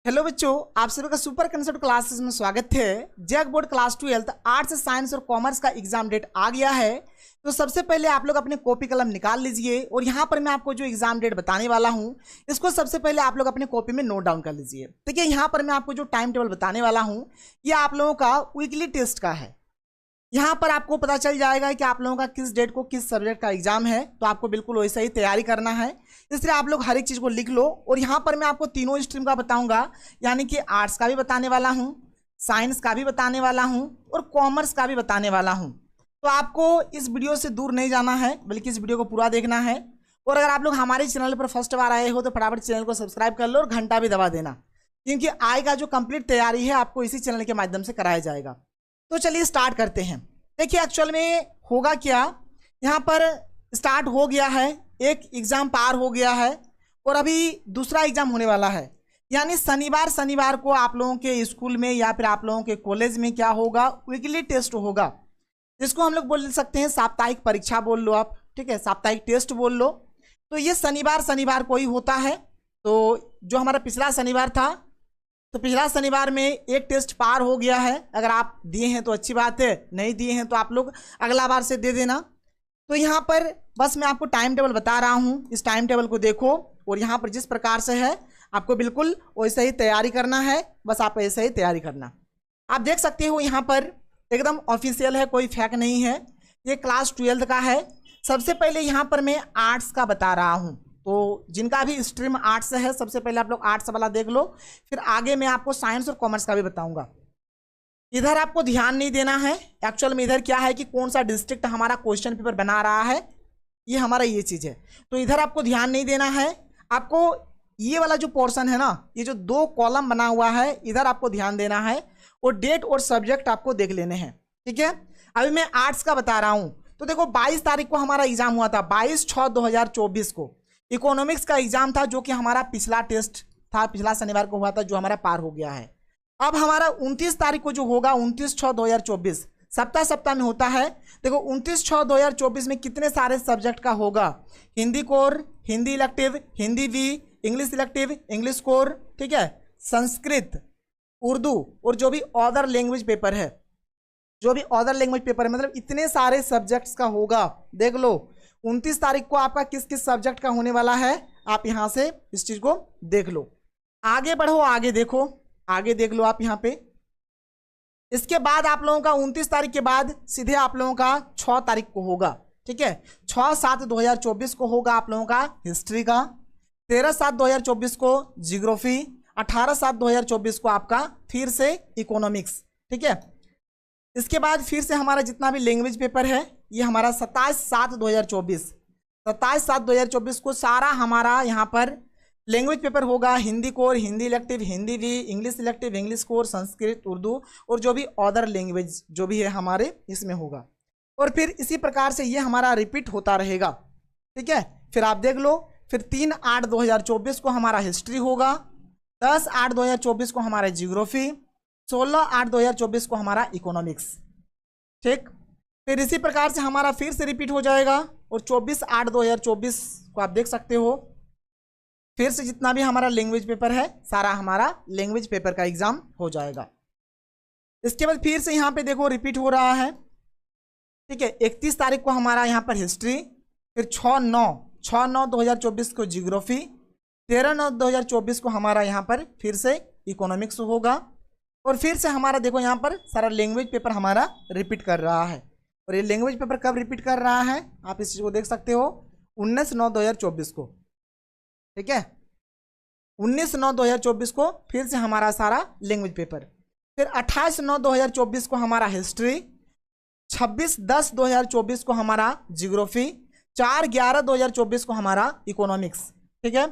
Hello बच्चों, आप सभी का सुपर कंसेप्ट क्लासेस में स्वागत है। JAC board class 12 arts science और कॉमर्स का एग्जाम डेट आ गया है। तो सबसे पहले आप लोग अपने कॉपी कलम निकाल लीजिए और यहाँ पर मैं आपको जो एग्जाम डेट बताने वाला हूँ इसको सबसे पहले आप लोग अपने कॉपी में नोट डाउन कर लीजिए। देखिए यहाँ पर मैं आपको जो टाइम टेबल बताने वाला हूँ ये आप लोगों का वीकली टेस्ट का है। यहाँ पर आपको पता चल जाएगा कि आप लोगों का किस डेट को किस सब्जेक्ट का एग्जाम है, तो आपको बिल्कुल वैसा ही तैयारी करना है। इसलिए आप लोग हर एक चीज़ को लिख लो। और यहाँ पर मैं आपको तीनों स्ट्रीम का बताऊंगा, यानी कि आर्ट्स का भी बताने वाला हूँ, साइंस का भी बताने वाला हूँ और कॉमर्स का भी बताने वाला हूँ। तो आपको इस वीडियो से दूर नहीं जाना है, बल्कि इस वीडियो को पूरा देखना है। और अगर आप लोग हमारे चैनल पर फर्स्ट बार आए हो तो फटाफट चैनल को सब्सक्राइब कर लो और घंटा भी दबा देना, क्योंकि आय का जो कंप्लीट तैयारी है आपको इसी चैनल के माध्यम से कराया जाएगा। तो चलिए स्टार्ट करते हैं। देखिए एक्चुअल में होगा क्या, यहाँ पर स्टार्ट हो गया है, एक एग्जाम पार हो गया है और अभी दूसरा एग्जाम होने वाला है। यानी शनिवार को आप लोगों के स्कूल में या फिर आप लोगों के कॉलेज में क्या होगा, वीकली टेस्ट होगा, जिसको हम लोग बोल सकते हैं साप्ताहिक परीक्षा बोल लो आप, ठीक है, साप्ताहिक टेस्ट बोल लो। तो ये शनिवार को ही होता है। तो जो हमारा पिछला शनिवार था, तो पिछला शनिवार में एक टेस्ट पार हो गया है। अगर आप दिए हैं तो अच्छी बात है, नहीं दिए हैं तो आप लोग अगला बार से दे देना। तो यहाँ पर बस मैं आपको टाइम टेबल बता रहा हूँ, इस टाइम टेबल को देखो और यहाँ पर जिस प्रकार से है आपको बिल्कुल वैसे ही तैयारी करना है। बस आप ऐसे ही तैयारी करना। आप देख सकते हो यहाँ पर एकदम ऑफिशियल है, कोई फेक नहीं है। ये क्लास 12 का है। सबसे पहले यहाँ पर मैं आर्ट्स का बता रहा हूँ, तो जिनका भी स्ट्रीम आर्ट्स है सबसे पहले आप लोग आर्ट्स वाला देख लो, फिर आगे मैं आपको साइंस और कॉमर्स का भी बताऊंगा। इधर आपको ध्यान नहीं देना है। एक्चुअल में इधर क्या है कि कौन सा डिस्ट्रिक्ट हमारा क्वेश्चन पेपर बना रहा है, ये हमारा ये चीज़ है। तो इधर आपको ध्यान नहीं देना है। आपको ये वाला जो पोर्शन है ना, ये जो 2 कॉलम बना हुआ है, इधर आपको ध्यान देना है और डेट और सब्जेक्ट आपको देख लेने हैं, ठीक है। अभी मैं आर्ट्स का बता रहा हूँ। तो देखो 22 तारीख को हमारा एग्जाम हुआ था, 22/6/2024 को इकोनॉमिक्स का एग्जाम था, जो कि हमारा पिछला टेस्ट था, पिछला शनिवार को हुआ था, जो हमारा पार हो गया है। अब हमारा 29 तारीख को जो होगा, 29/6/2024 सप्ताह में होता है। देखो 29/6/2024 में कितने सारे सब्जेक्ट का होगा, हिंदी कोर, हिंदी इलेक्टिव, हिंदी वी, इंग्लिश इलेक्टिव, इंग्लिश कोर, ठीक है, संस्कृत, उर्दू और जो भी अदर लैंग्वेज पेपर है, जो भी अदर लैंग्वेज पेपर है, मतलब इतने सारे सब्जेक्ट्स का होगा। देख लो 29 तारीख को आपका किस किस सब्जेक्ट का होने वाला है, आप यहाँ से इस चीज को देख लो। आगे बढ़ो, आगे देखो, आगे देख लो आप यहाँ पे। इसके बाद आप लोगों का 29 तारीख के बाद सीधे आप लोगों का 6 तारीख को होगा, ठीक है, 6/7/2024 को होगा आप लोगों का हिस्ट्री का, 13/7/2024 को जियोग्राफी, 18/7/2024 को आपका फिर से इकोनॉमिक्स, ठीक है। इसके बाद फिर से हमारा जितना भी लैंग्वेज पेपर है ये हमारा 27/7/2024 को सारा हमारा यहाँ पर लैंग्वेज पेपर होगा। हिंदी कोर, हिंदी इलेक्टिव, हिंदी वी, English elective, English core, Sanskrit, Urdu और जो भी अदर लैंग्वेज जो भी है हमारे इसमें होगा। और फिर इसी प्रकार से ये हमारा रिपीट होता रहेगा, ठीक है। फिर आप देख लो, फिर 3/8/2024 को हमारा हिस्ट्री होगा, 10/8/2024 को हमारा जियोग्राफी, 16/8/2024 को हमारा इकोनॉमिक्स, ठीक। फिर इसी प्रकार से हमारा फिर से रिपीट हो जाएगा और 24/8/2024 को आप देख सकते हो, फिर से जितना भी हमारा लैंग्वेज पेपर है सारा हमारा लैंग्वेज पेपर का एग्जाम हो जाएगा। इसके बाद फिर से यहाँ पे देखो रिपीट हो रहा है, ठीक है। 31 तारीख को हमारा यहाँ पर हिस्ट्री, फिर 6/9/2024 को जियोग्राफी, 13/9/2024 को हमारा यहाँ पर फिर से इकोनॉमिक्स होगा। और फिर से हमारा देखो यहाँ पर सारा लैंग्वेज पेपर हमारा रिपीट कर रहा है। और ये लैंग्वेज पेपर कब रिपीट कर रहा है आप इस चीज़ को देख सकते हो, 19/9/2024 को, ठीक है, 19/9/2024 को फिर से हमारा सारा लैंग्वेज पेपर। फिर 28/9/2024 को हमारा हिस्ट्री, 26/10/2024 को हमारा जियोग्राफी, 4/11/2024 को हमारा इकोनॉमिक्स, ठीक है।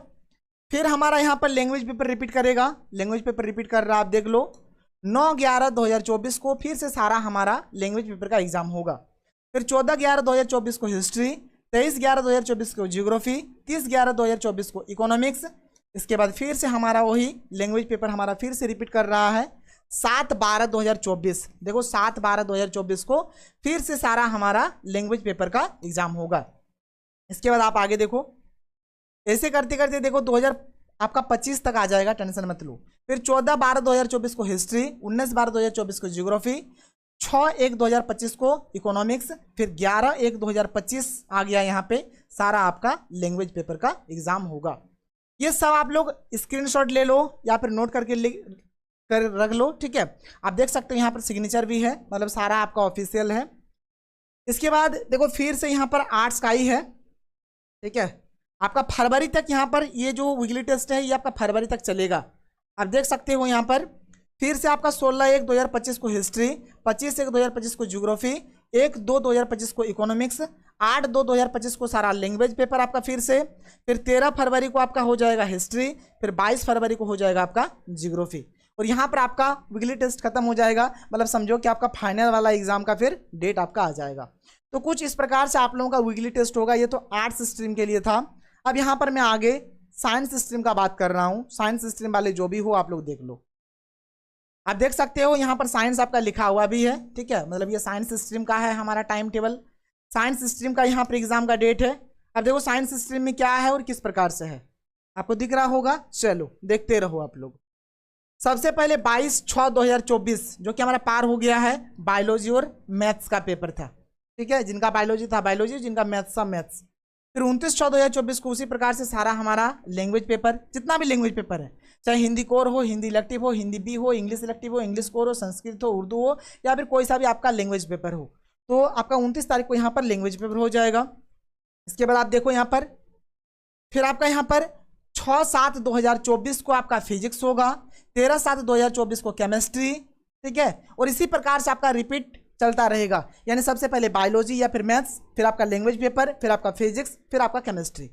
फिर हमारा यहाँ पर लैंग्वेज पेपर रिपीट करेगा, लैंग्वेज पेपर रिपीट कर रहा है, आप देख लो 9/11/2024 को फिर से सारा हमारा लैंग्वेज पेपर का एग्जाम होगा। फिर 14/11/2024 को हिस्ट्री, 23/11/2024 को जियोग्राफी, 30/11/2024 को इकोनॉमिक्स। इसके बाद फिर से हमारा वही लैंग्वेज पेपर हमारा फिर से रिपीट कर रहा है, 7/12/2024, देखो 7/12/2024 को फिर से सारा हमारा लैंग्वेज पेपर का एग्जाम होगा। इसके बाद आप आगे देखो, ऐसे करते करते देखो आपका 25 तक आ जाएगा, टेंशन मत लो। फिर 14/12/2024 को हिस्ट्री, 19/12/2024 को ज्योग्राफी, 6/1/2025 को इकोनॉमिक्स, फिर 11/1/2025 आ गया यहाँ पे सारा आपका लैंग्वेज पेपर का एग्जाम होगा। ये सब आप लोग स्क्रीनशॉट ले लो या फिर नोट करके कर रख लो, ठीक है। आप देख सकते हो यहाँ पर सिग्नेचर भी है, मतलब सारा आपका ऑफिशियल है। इसके बाद देखो फिर से यहाँ पर आर्ट्स का ही है, ठीक है। आपका फरवरी तक यहाँ पर ये जो वीकली टेस्ट है ये आपका फरवरी तक चलेगा। आप देख सकते हो यहाँ पर फिर से आपका 16/1/2025 को हिस्ट्री, 25/1/2025 को ज्योग्राफी, 1/2/2025 को इकोनॉमिक्स, 8/2/2025 को सारा लैंग्वेज पेपर आपका फिर से, फिर 13 फरवरी को आपका हो जाएगा हिस्ट्री, फिर 22 फरवरी को हो जाएगा आपका ज्योग्राफी। और यहाँ पर आपका वीकली टेस्ट खत्म हो जाएगा, मतलब समझो कि आपका फाइनल वाला एग्जाम का फिर डेट आपका आ जाएगा। तो कुछ इस प्रकार से आप लोगों का वीकली टेस्ट होगा। ये तो आर्ट्स स्ट्रीम के लिए था। अब यहाँ पर मैं आगे साइंस स्ट्रीम का बात कर रहा हूँ। साइंस स्ट्रीम वाले जो भी हो आप लोग देख लो। आप देख सकते हो यहाँ पर साइंस आपका लिखा हुआ भी है, ठीक है। मतलब ये साइंस स्ट्रीम का है हमारा टाइम टेबल। साइंस स्ट्रीम का यहाँ पर एग्जाम का डेट है। अब देखो साइंस स्ट्रीम में क्या है और किस प्रकार से है, आपको दिख रहा होगा। चलो देखते रहो आप लोग। सबसे पहले 22/6/2024 जो कि हमारा पार हो गया है, बायोलॉजी और मैथ्स का पेपर था, ठीक है। जिनका बायोलॉजी था बायोलॉजी, जिनका मैथ्स था मैथ्स। फिर 29/6/2024 को उसी प्रकार से सारा हमारा लैंग्वेज पेपर, जितना भी लैंग्वेज पेपर है, चाहे हिंदी कोर हो, हिंदी इलेक्टिव हो, हिंदी बी हो, इंग्लिश इलेक्टिव हो, इंग्लिश कोर हो, संस्कृत हो, उर्दू हो, या फिर कोई सा भी आपका लैंग्वेज पेपर हो, तो आपका 29 तारीख को यहाँ पर लैंग्वेज पेपर हो जाएगा। इसके बाद आप देखो यहाँ पर फिर आपका यहाँ पर 6/7/2024 को आपका फिजिक्स होगा, 13/7/2024 को केमिस्ट्री, ठीक है। और इसी प्रकार से आपका रिपीट चलता रहेगा, यानी सबसे पहले बायोलॉजी या फिर मैथ्स, फिर आपका लैंग्वेज पेपर, फिर आपका फिजिक्स, फिर आपका केमिस्ट्री,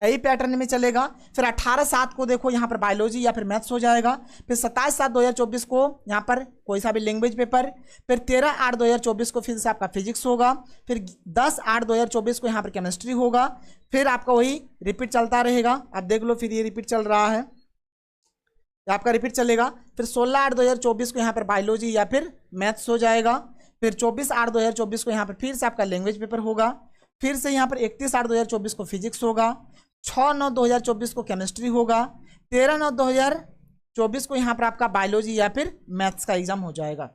यही पैटर्न में चलेगा। फिर 18/7 को देखो यहाँ पर बायोलॉजी या फिर मैथ्स हो जाएगा। फिर 27/7/2024 को यहाँ पर कोई सा भी लैंग्वेज पेपर। फिर 13/8/2024 को फिर से आपका फिजिक्स होगा। फिर 10/8/2024 को यहाँ पर केमिस्ट्री होगा। फिर आपका वही रिपीट चलता रहेगा। आप देख लो फिर ये रिपीट चल रहा है, आपका रिपीट चलेगा। फिर 16/8/2024 को यहाँ पर बायोलॉजी या फिर मैथ्स हो जाएगा। फिर 24/8/2024 को यहाँ पर फिर से आपका लैंग्वेज पेपर होगा। फिर से यहाँ पर 31/8/2024 को फिजिक्स होगा। 6/9/2024 को केमिस्ट्री होगा। 13/9/2024 को यहाँ पर आपका बायोलॉजी या फिर मैथ्स का एग्जाम हो जाएगा।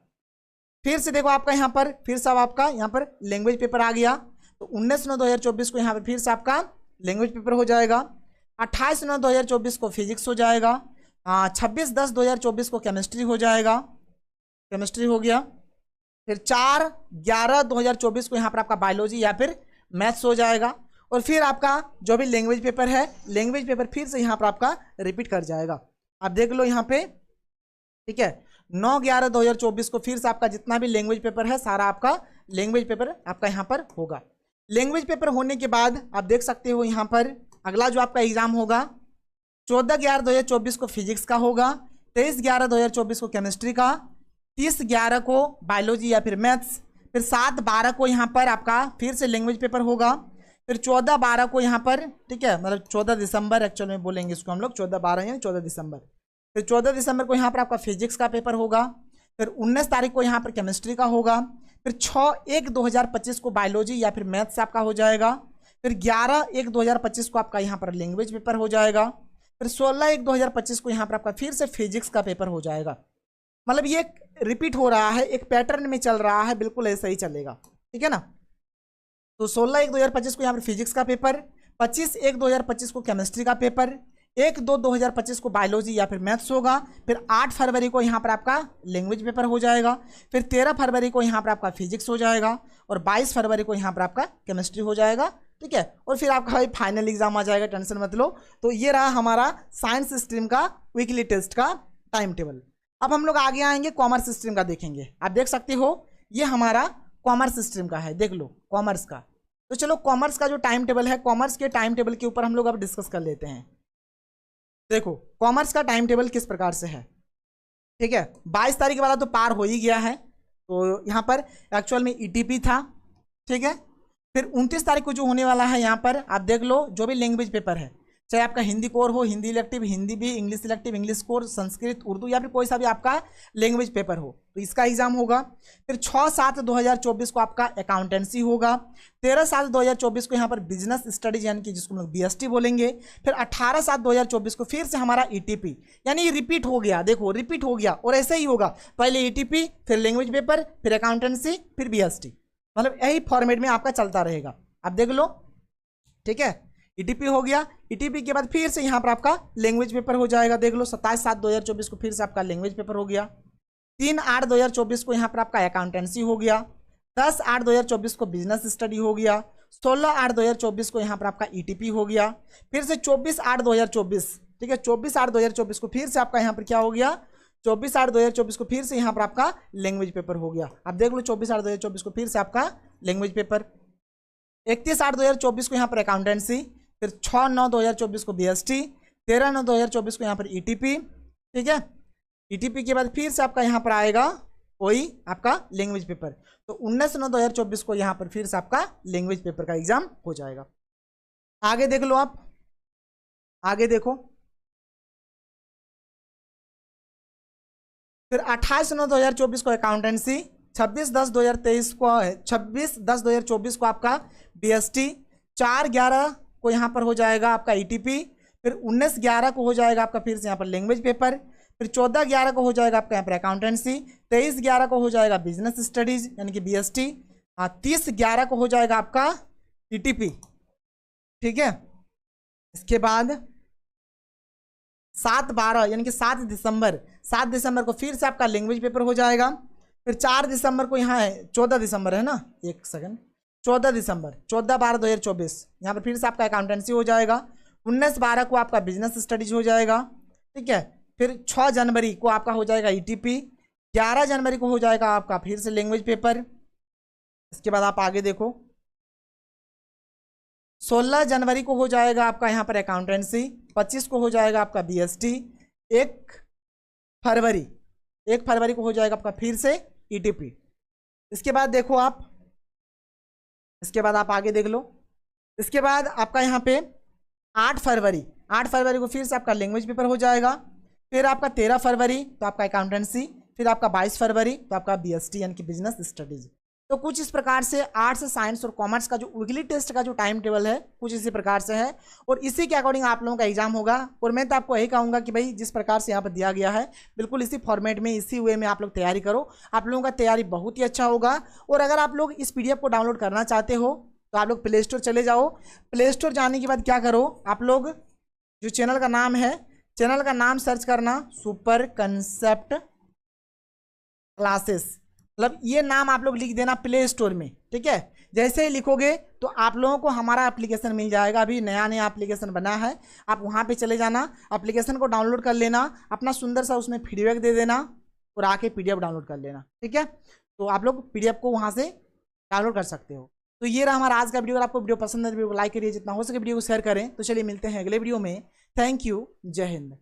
फिर से देखो आपका यहाँ पर फिर से आपका यहाँ पर लैंग्वेज पेपर आ गया। तो 19/9/2024 को यहाँ पर फिर से आपका लैंग्वेज पेपर हो जाएगा। 28/9/2024 को फिजिक्स हो जाएगा। 26/10/2024 को केमिस्ट्री हो जाएगा, केमिस्ट्री हो गया। फिर 4/11/2024 को यहाँ पर आपका बायोलॉजी या फिर मैथ्स हो जाएगा। और फिर आपका जो भी लैंग्वेज पेपर है, लैंग्वेज पेपर फिर से यहाँ पर आपका रिपीट कर जाएगा। आप देख लो यहाँ पे, ठीक है। 9/11/2024 को फिर से आपका जितना भी लैंग्वेज पेपर है सारा आपका लैंग्वेज पेपर आपका यहाँ पर होगा। लैंग्वेज पेपर होने के बाद आप देख सकते हो यहाँ पर अगला जो आपका एग्जाम होगा 14/11/2024 को फिजिक्स का होगा। 23/11/2024 को केमिस्ट्री का। 30/11 को बायोलॉजी या फिर मैथ्स। फिर 7/12 को यहाँ पर आपका फिर से लैंग्वेज पेपर होगा। फिर 14/12 को यहाँ पर, ठीक है, मतलब 14 दिसंबर एक्चुअल में बोलेंगे इसको हम लोग, 14/12 यानी 14 दिसंबर। फिर 14 दिसंबर को यहाँ पर आपका फिजिक्स का पेपर होगा। फिर 19 तारीख को यहाँ पर केमिस्ट्री का होगा। फिर 6/1/2025 को बायोलॉजी या फिर मैथ्स आपका हो जाएगा। फिर 11/1/2025 को आपका यहाँ पर लैंग्वेज पेपर हो जाएगा। फिर 16/1/2025 को यहाँ पर आपका फिर से फिजिक्स का पेपर हो जाएगा। मतलब ये रिपीट हो रहा है, एक पैटर्न में चल रहा है, बिल्कुल ऐसा ही चलेगा, ठीक है ना। तो 16/1/2025 को यहाँ पर फिजिक्स का पेपर, 25/1/2025 को केमिस्ट्री का पेपर, 1/2/2025 को बायोलॉजी या फिर मैथ्स होगा। फिर 8 फरवरी को यहाँ पर आपका लैंग्वेज पेपर हो जाएगा। फिर 13 फरवरी को यहाँ पर आपका फिजिक्स हो जाएगा। और 22 फरवरी को यहाँ पर आपका केमिस्ट्री हो जाएगा, ठीक है। और फिर आपका भाई फाइनल एग्जाम आ जाएगा, टेंशन मत लो। तो ये रहा हमारा साइंस स्ट्रीम का वीकली टेस्ट का टाइम टेबल। अब हम लोग आगे आएंगे कॉमर्स स्ट्रीम का देखेंगे। आप देख सकते हो ये हमारा कॉमर्स स्ट्रीम का है, देख लो कॉमर्स का। तो चलो कॉमर्स का जो टाइम टेबल है, कॉमर्स के टाइम टेबल के ऊपर हम लोग अब डिस्कस कर लेते हैं। देखो कॉमर्स का टाइम टेबल किस प्रकार से है, ठीक है। 22 तारीख वाला तो पार हो ही गया है, तो यहाँ पर एक्चुअल में ईटीपी था, ठीक है। फिर 29 तारीख को जो होने वाला है यहाँ पर आप देख लो, जो भी लैंग्वेज पेपर है चाहे आपका हिंदी कोर हो, हिंदी इलेक्टिव, हिंदी भी, English elective, English core, Sanskrit, Urdu या फिर कोई सा भी आपका लैंग्वेज पेपर हो, तो इसका एग्जाम होगा। फिर 6/7/2024 को आपका अकाउंटेंसी होगा। 13/7/2024 को यहाँ पर बिजनेस स्टडीज यानी कि जिसको हम लोग BST बोलेंगे। फिर 18/7/2024 को फिर से हमारा ETP, यानी रिपीट हो गया, देखो रिपीट हो गया, और ऐसे ही होगा, पहले ETP, फिर लैंग्वेज पेपर, फिर अकाउंटेंसी, फिर BST, मतलब यही फॉर्मेट में आपका चलता रहेगा। आप देख लो, ठीक है। ETP हो गया, ETP के बाद फिर से यहाँ पर आपका लैंग्वेज पेपर हो जाएगा, देख लो 27/7/2024 को फिर से आपका लैंग्वेज पेपर हो गया। 3/8/2024 को यहाँ पर आपका अकाउंटेंसी हो गया। 10/8/2024 को बिजनेस स्टडी हो गया। 16/8/2024 को यहाँ पर आपका ETP हो गया। फिर से 24/8/2024, ठीक है, 24/8/2024 को फिर से आपका यहाँ पर क्या हो गया, 24/8/2024 को फिर से यहाँ पर आपका लैंग्वेज पेपर हो गया। आप देख लो 24/8/2024 को फिर से आपका लैंग्वेज पेपर। 31/8/2024 को यहाँ पर अकाउंटेंसी। फिर 6/9/2024 को BST। 13/9/2024 को यहाँ पर ETP, ठीक है। ETP के बाद फिर से आपका यहाँ पर आएगा वही आपका लैंग्वेज पेपर। तो 19/9/2024 को यहाँ पर फिर से आपका लैंग्वेज पेपर का एग्जाम हो जाएगा। आगे देख लो, आप आगे देखो। फिर 28/9/2024 को अकाउंटेंसी। 26/10/2023 को 26/10/2024 को आपका BST। 4/11 को यहाँ पर हो जाएगा आपका ETP। फिर 19/11 को हो जाएगा आपका फिर से यहाँ पर लैंग्वेज पेपर। फिर 14/11 को हो जाएगा आपका यहाँ पर अकाउंटेंसी। 23/11 को हो जाएगा बिजनेस स्टडीज यानी कि BST। 30/11 को हो जाएगा आपका ETP, ठीक है। इसके बाद 7/12 यानी कि 7 दिसंबर को फिर से आपका लैंग्वेज पेपर हो जाएगा। फिर 4 दिसंबर को यहाँ है, 14 दिसंबर है ना, एक सेकंड, 14 दिसंबर, 14/12/2024 यहाँ पर फिर से आपका अकाउंटेंसी हो जाएगा। 19/12 को आपका बिजनेस स्टडीज हो जाएगा, ठीक है। फिर 6 जनवरी को आपका हो जाएगा ETP। 11 जनवरी को हो जाएगा आपका फिर से लैंग्वेज पेपर। इसके बाद आप आगे देखो, 16 जनवरी को हो जाएगा आपका यहाँ पर अकाउंटेंसी। 25 को हो जाएगा आपका BST। 1 फरवरी को हो जाएगा आपका फिर से ETP। इसके बाद देखो आप, इसके बाद आप आगे देख लो। इसके बाद आपका यहाँ पे 8 फरवरी को फिर से आपका लैंग्वेज पेपर हो जाएगा। फिर आपका 13 फरवरी तो आपका अकाउंटेंसी। फिर आपका 22 फरवरी तो आपका BST यानी कि बिजनेस स्टडीज। तो कुछ इस प्रकार से आर्ट्स, साइंस और कॉमर्स का जो वीकली टेस्ट का जो टाइम टेबल है कुछ इसी प्रकार से है, और इसी के अकॉर्डिंग आप लोगों का एग्जाम होगा। और मैं तो आपको यही कहूँगा कि भाई जिस प्रकार से यहाँ पर दिया गया है बिल्कुल इसी फॉर्मेट में, इसी वे में आप लोग तैयारी करो, आप लोगों का तैयारी बहुत ही अच्छा होगा। और अगर आप लोग इस PDF को डाउनलोड करना चाहते हो तो आप लोग प्ले स्टोर चले जाओ। प्ले स्टोर जाने के बाद क्या करो, आप लोग जो चैनल का नाम है, चैनल का नाम सर्च करना सुपर कंसेप्ट क्लासेस, मतलब ये नाम आप लोग लिख देना प्ले स्टोर में, ठीक है। जैसे ही लिखोगे तो आप लोगों को हमारा एप्लीकेशन मिल जाएगा। अभी नया एप्लीकेशन बना है, आप वहाँ पे चले जाना, एप्लीकेशन को डाउनलोड कर लेना, अपना सुंदर सा उसमें फीडबैक दे देना और आके PDF डाउनलोड कर लेना, ठीक है। तो आप लोग PDF को वहाँ से डाउनलोड कर सकते हो। तो ये रहा हमारा आज का वीडियो। अगर आपको वीडियो पसंद है तो वीडियो को लाइक करिए, जितना हो सके वीडियो को शेयर करें। तो चलिए मिलते हैं अगले वीडियो में। थैंक यू, जय हिंद।